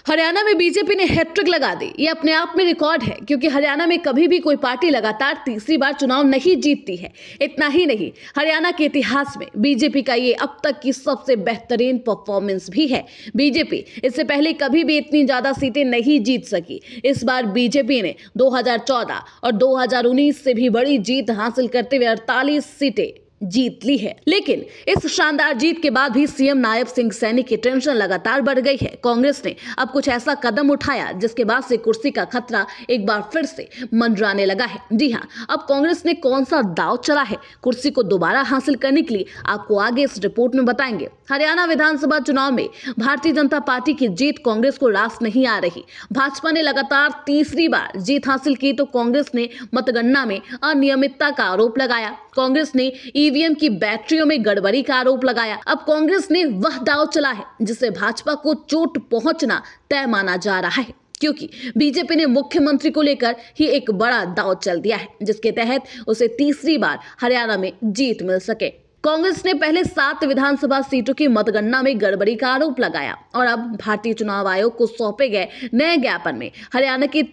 हरियाणा में बीजेपी ने हैट्रिक लगा दी। ये अपने आप में रिकॉर्ड है, क्योंकि हरियाणा में कभी भी कोई पार्टी लगातार तीसरी बार चुनाव नहीं जीतती है। इतना ही नहीं, हरियाणा के इतिहास में बीजेपी का ये अब तक की सबसे बेहतरीन परफॉर्मेंस भी है। बीजेपी इससे पहले कभी भी इतनी ज्यादा सीटें नहीं जीत सकी। इस बार बीजेपी ने 2014 और 2019 से भी बड़ी जीत हासिल करते हुए 48 सीटें जीत ली है। लेकिन इस शानदार जीत के बाद भी सीएम नायब सिंह सैनी की टेंशन लगातार बढ़ गई है। कांग्रेस ने अब कुछ ऐसा कदम उठाया जिसके बाद से कुर्सी का खतरा एक बार फिर से मंडराने लगा है। जी हां, अब कांग्रेस ने कौन सा दांव चला है कुर्सी को दोबारा हासिल करने के लिए, आपको आगे इस रिपोर्ट में बताएंगे। हरियाणा विधानसभा चुनाव में भारतीय जनता पार्टी की जीत कांग्रेस को रास नहीं आ रही। भाजपा ने लगातार तीसरी बार जीत हासिल की तो कांग्रेस ने मतगणना में अनियमितता का आरोप लगाया। कांग्रेस ने ईवीएम की बैटरियों में गड़बड़ी का आरोप लगाया। अब कांग्रेस ने वह दांव चला है जिससे भाजपा को चोट पहुंचना तय माना जा रहा है, क्योंकि बीजेपी ने मुख्यमंत्री को लेकर ही एक बड़ा दांव चल दिया है, जिसके तहत उसे तीसरी बार हरियाणा में जीत मिल सके। कांग्रेस ने पहले 7 विधानसभा सीटों की मतगणना में गड़बड़ी का आरोप लगाया और अब भारतीय चुनाव आयोग को सौंपे गए नए ज्ञापन में हरियाणा की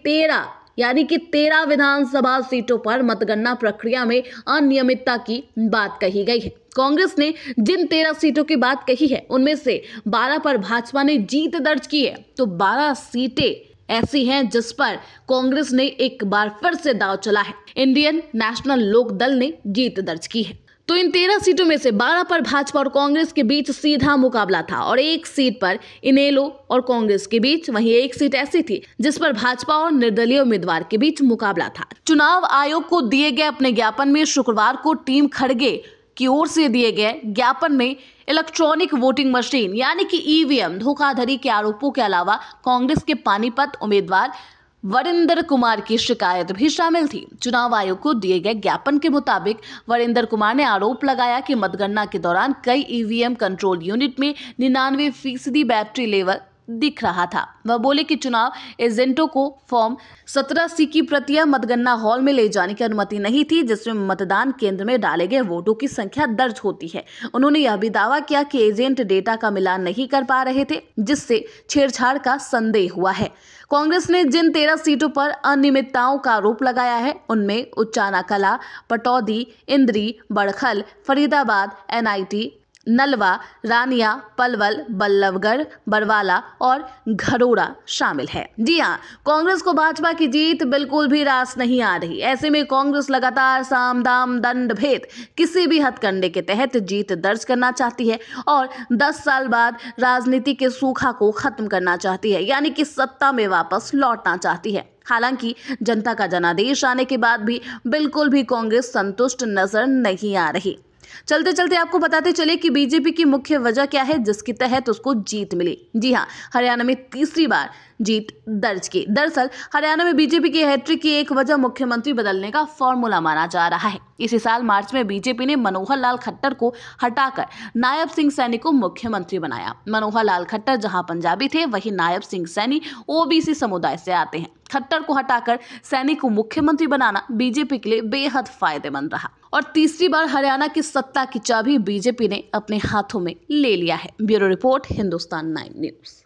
13 विधानसभा सीटों पर मतगणना प्रक्रिया में अनियमितता की बात कही गई है। कांग्रेस ने जिन 13 सीटों की बात कही है उनमें से 12 पर भाजपा ने जीत दर्ज की है, तो 12 सीटें ऐसी हैं जिस पर कांग्रेस ने एक बार फिर से दांव चला है। इंडियन नेशनल लोक दल ने जीत दर्ज की है। तो इन 13 सीटों में से 12 पर भाजपा और कांग्रेस के बीच सीधा मुकाबला था और एक सीट पर इनेलो और कांग्रेस के बीच, वहीं एक सीट ऐसी थी जिस पर भाजपा और निर्दलीय उम्मीदवार के बीच मुकाबला था। चुनाव आयोग को दिए गए अपने ज्ञापन में शुक्रवार को टीम खड़गे की ओर से दिए गए ज्ञापन में इलेक्ट्रॉनिक वोटिंग मशीन यानी कि ईवीएम धोखाधड़ी के आरोपों के अलावा कांग्रेस के पानीपत उम्मीदवार वरिंदर कुमार की शिकायत भी शामिल थी। चुनाव आयोग को दिए गए ज्ञापन के मुताबिक वरिंदर कुमार ने आरोप लगाया कि मतगणना के दौरान कई ईवीएम कंट्रोल यूनिट में 99% बैटरी लेवल दिख रहा था। वह बोले कि चुनाव एजेंटों को फॉर्म 17C की प्रतियां मतगणना हॉल में ले जाने की अनुमति नहीं थी, जिसमें मतदान केंद्र में डाले गए वोटों की संख्या दर्ज होती है। उन्होंने यह भी दावा किया कि एजेंट डेटा का मिलान नहीं कर पा रहे थे, जिससे छेड़छाड़ का संदेह हुआ है। कांग्रेस ने जिन 13 सीटों पर अनियमितताओं का आरोप लगाया है उनमें उच्चाना कला, पटौदी, इंद्री, बड़खल, फरीदाबाद, NIT, नलवा, रानिया, पलवल, बल्लभगढ़, बरवाला और घरोड़ा शामिल है। जी हां, कांग्रेस को भाजपा की जीत बिल्कुल भी रास नहीं आ रही। ऐसे में कांग्रेस लगातार साम दाम दंड भेद किसी भी हथकंडे के तहत जीत दर्ज करना चाहती है और 10 साल बाद राजनीति के सूखा को खत्म करना चाहती है, यानी कि सत्ता में वापस लौटना चाहती है। हालांकि जनता का जनादेश आने के बाद भी बिल्कुल भी कांग्रेस संतुष्ट नजर नहीं आ रही। चलते चलते आपको बताते चले कि बीजेपी की मुख्य वजह क्या है जिसके तहत उसको जीत मिली। जी हां, हरियाणा में तीसरी बार जीत दर्ज की। दरअसल हरियाणा में बीजेपी की हैट्रिक की एक वजह मुख्यमंत्री बदलने का फॉर्मूला माना जा रहा है। इसी साल मार्च में बीजेपी ने मनोहर लाल खट्टर को हटाकर नायब सिंह सैनी को मुख्यमंत्री बनाया। मनोहर लाल खट्टर जहां पंजाबी थे, वहीं नायब सिंह सैनी OBC समुदाय से आते हैं। खट्टर को हटाकर सैनी को मुख्यमंत्री बनाना बीजेपी के लिए बेहद फायदेमंद रहा और तीसरी बार हरियाणा की सत्ता की चाबी बीजेपी ने अपने हाथों में ले लिया है। Bureau report, Hindustan 9 news.